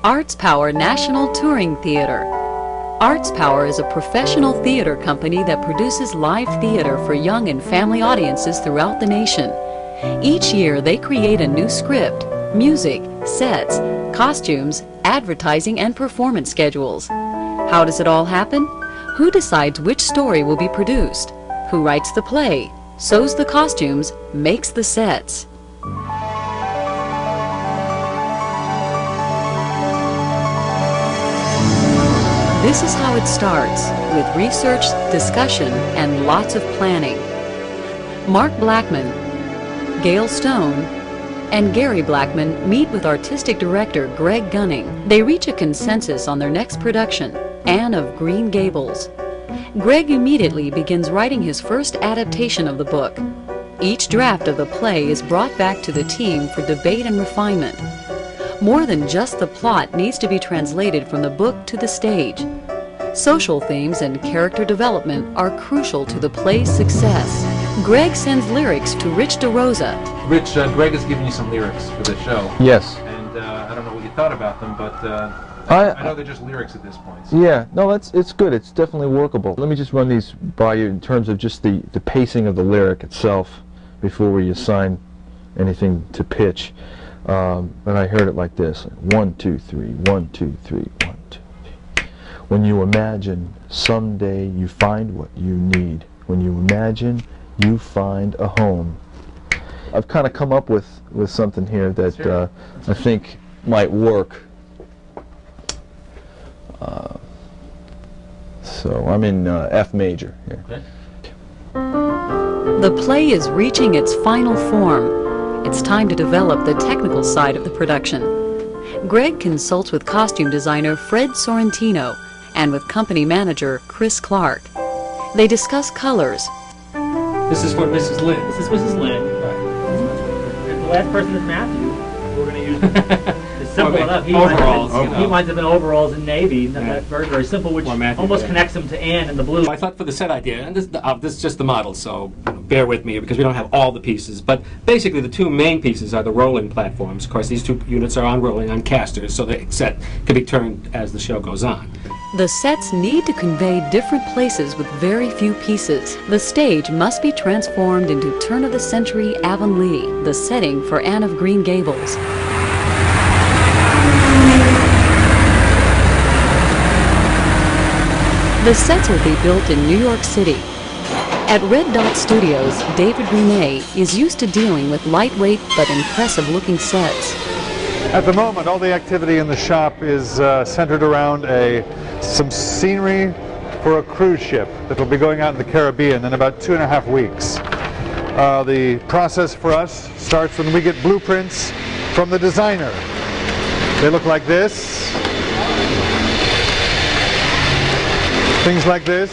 ArtsPower National Touring Theater. ArtsPower is a professional theater company that produces live theater for young and family audiences throughout the nation. Each year they create a new script, music, sets, costumes, advertising, and performance schedules. How does it all happen? Who decides which story will be produced? Who writes the play, sews the costumes, makes the sets? This is how it starts, with research, discussion, and lots of planning. Mark Blackman, Gail Stone, and Gary Blackman meet with artistic director Greg Gunning. They reach a consensus on their next production, Anne of Green Gables. Greg immediately begins writing his first adaptation of the book. Each draft of the play is brought back to the team for debate and refinement. More than just the plot needs to be translated from the book to the stage. Social themes and character development are crucial to the play's success. Greg sends lyrics to Rich DeRosa. Rich, Greg has given you some lyrics for the show. Yes. And I don't know what you thought about them, but I know they're just lyrics at this point. So. Yeah, no, it's good. It's definitely workable. Let me just run these by you in terms of just the pacing of the lyric itself before we assign anything to pitch. And I heard it like this: 1, 2, 3, 1, 2, 3, 1, 2, 3. When you imagine someday you find what you need. When you imagine you find a home. I've kind of come up with something here that I think might work. So I'm in F major here. Okay. The play is reaching its final form. It's time to develop the technical side of the production. Greg consults with costume designer Fred Sorrentino and with company manager Chris Clark. They discuss colors. This is for Mrs. Lynn. This is Mrs. Lynn. Right. And the last person is Matthew. We're going to use it's simple enough. He overalls. He winds up in overalls in navy. That's very, very simple, which almost connects him to Anne in the blue. I thought for the set idea, and this is just the model, so bear with me because we don't have all the pieces. But basically, the two main pieces are the rolling platforms. Of course, these two units are on rolling on casters, so the set can be turned as the show goes on. The sets need to convey different places with very few pieces. The stage must be transformed into turn-of-the-century Avonlea, the setting for Anne of Green Gables. The sets will be built in New York City. At Red Dot Studios, David Renee is used to dealing with lightweight but impressive-looking sets. At the moment, all the activity in the shop is centered around some scenery for a cruise ship that will be going out in the Caribbean in about 2.5 weeks. The process for us starts when we get blueprints from the designer. They look like this, things like this,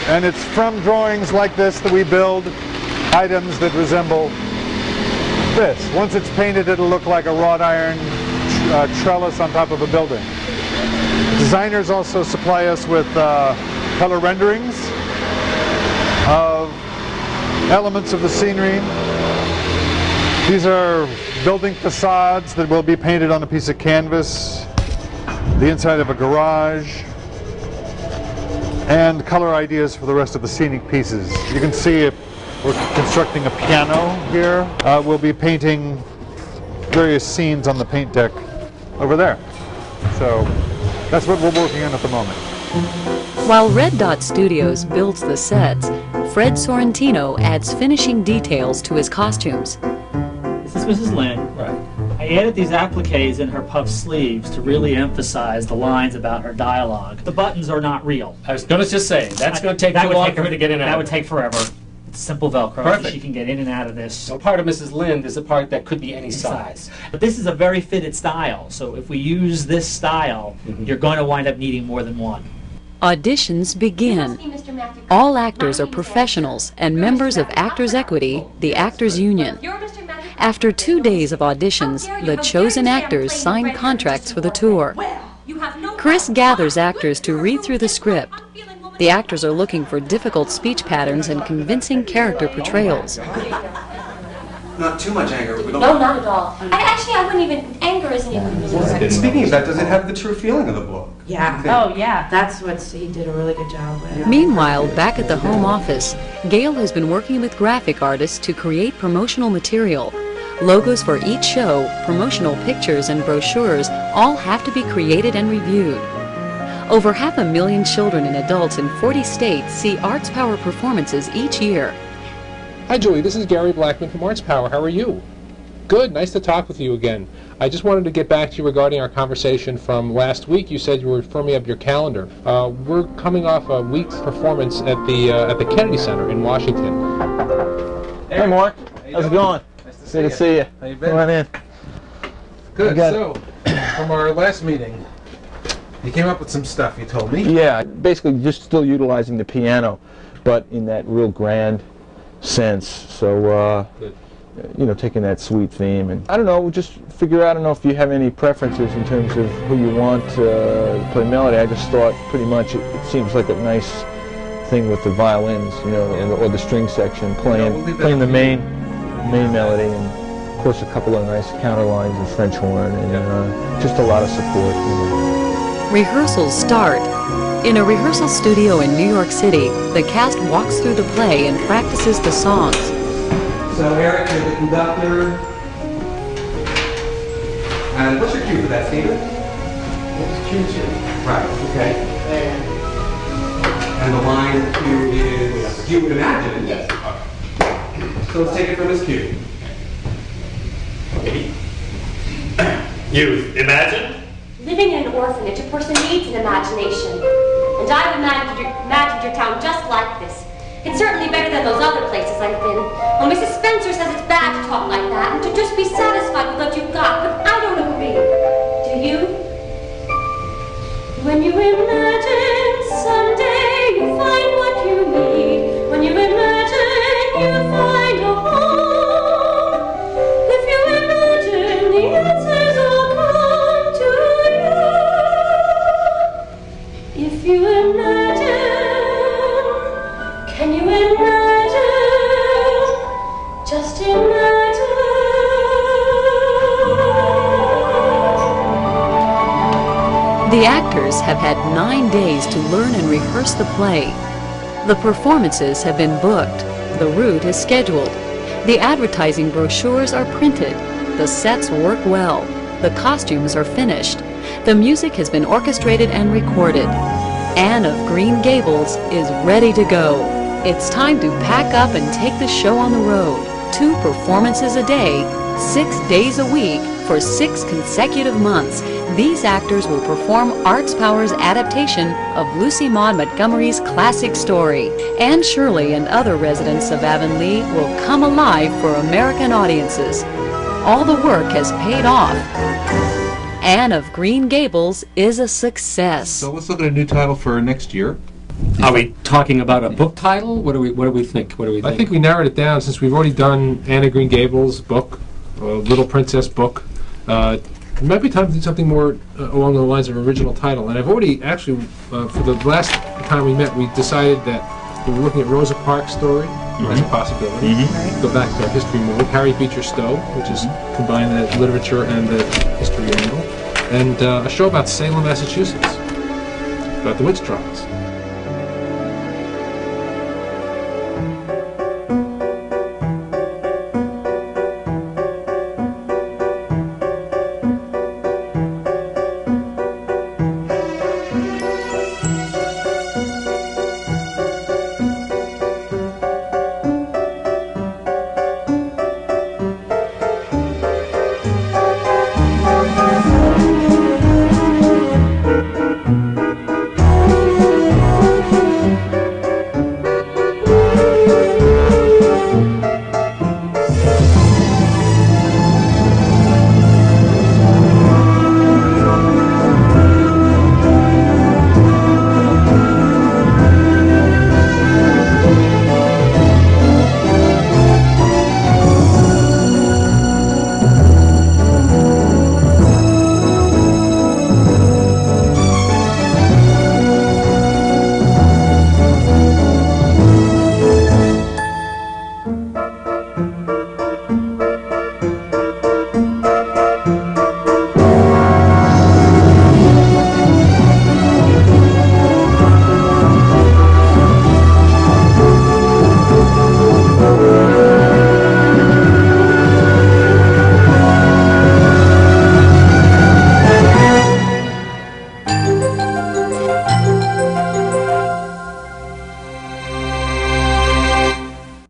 and it's from drawings like this that we build items that resemble this. Once it's painted, it'll look like a wrought iron trellis on top of a building. Designers also supply us with color renderings of elements of the scenery. These are building facades that will be painted on a piece of canvas, the inside of a garage, and color ideas for the rest of the scenic pieces. You can see we're constructing a piano here. We'll be painting various scenes on the paint deck over there. So that's what we're working on at the moment. While Red Dot Studios builds the sets, Fred Sorrentino adds finishing details to his costumes. This is Mrs. Lynn. Right. I added these appliques in her puff sleeves to really emphasize the lines about her dialogue. The buttons are not real. I was going to just say, that's going to take too long for her to get in and out. That would take forever. It's simple Velcro. Perfect. She can get in and out of this. So part of Mrs. Lynn is a part that could be any size. But this is a very fitted style, so if we use this style, you're going to wind up needing more than one. Auditions begin. All actors are professionals and members of Actors Equity, the Actors Union. After 2 days of auditions, the chosen actors sign contracts for the tour. Chris gathers actors to read through the script. The actors are looking for difficult speech patterns and convincing character portrayals. not too much anger. We don't No, not at all. I wouldn't even, anger isn't even really right. Speaking of that, does it have the true feeling of the book? Yeah. Oh, yeah. That's what he did a really good job with. Meanwhile, back at the home office, Gail has been working with graphic artists to create promotional material. Logos for each show, promotional pictures, and brochures all have to be created and reviewed. Over 500,000 children and adults in 40 states see ArtsPower performances each year. Hi, Julie. This is Gary Blackman from ArtsPower. How are you? Good. Nice to talk with you again. I just wanted to get back to you regarding our conversation from last week. You said you were firming up your calendar. We're coming off a week's performance at the Kennedy Center in Washington. Hey, Mark. How's it going? Nice to Good to see you. How you been? Come on in. Good. So, from our last meeting, you came up with some stuff, you told me. Yeah, basically just still utilizing the piano, but in that real grand sense. So, you know, taking that sweet theme, and I don't know, just figure out, I don't know if you have any preferences in terms of who you want to play melody. I just thought pretty much it seems like a nice thing with the violins, you know, or the string section, playing the main melody, and of course a couple of nice counterlines and French horn, and just a lot of support. You know. Rehearsals start. In a rehearsal studio in New York City, the cast walks through the play and practices the songs. So, Eric, you're the conductor. And what's your cue for that, Stephen? What's cue to? Right, okay. And the line cue is, you would imagine. Yes. So let's take it from his cue. You imagine? Living in an orphanage, a person needs an imagination. And I've imagined your town just like this. It's certainly better than those other places I've been. Well, Mrs. Spencer says it's bad to talk like that and to just be satisfied with what you've got, but I don't agree. Do you? When you imagine someday you find what you need, when you imagine you find a home, if you imagine the answers will come to you. If you imagine, can you imagine? Just imagine. The actors have had 9 days to learn and rehearse the play. The performances have been booked. The route is scheduled. The advertising brochures are printed. The sets work well. The costumes are finished. The music has been orchestrated and recorded. Anne of Green Gables is ready to go. It's time to pack up and take the show on the road. 2 performances a day, 6 days a week, for 6 consecutive months. These actors will perform ArtsPower's adaptation of Lucy Maud Montgomery's classic story. Anne Shirley and other residents of Avonlea will come alive for American audiences. All the work has paid off. Anne of Green Gables is a success. So let's look at a new title for next year. Are we talking about a book title? What do we think? I think we narrowed it down since we've already done Anne of Green Gables book, Little Princess book. It might be time to do something more along the lines of original title. And I've already actually, for the last time we met, we decided that we were looking at Rosa Parks' story as a possibility. Go back to our history more. Harry Beecher Stowe, which is combine the literature and the history angle, and a show about Salem, Massachusetts, about the witch trials.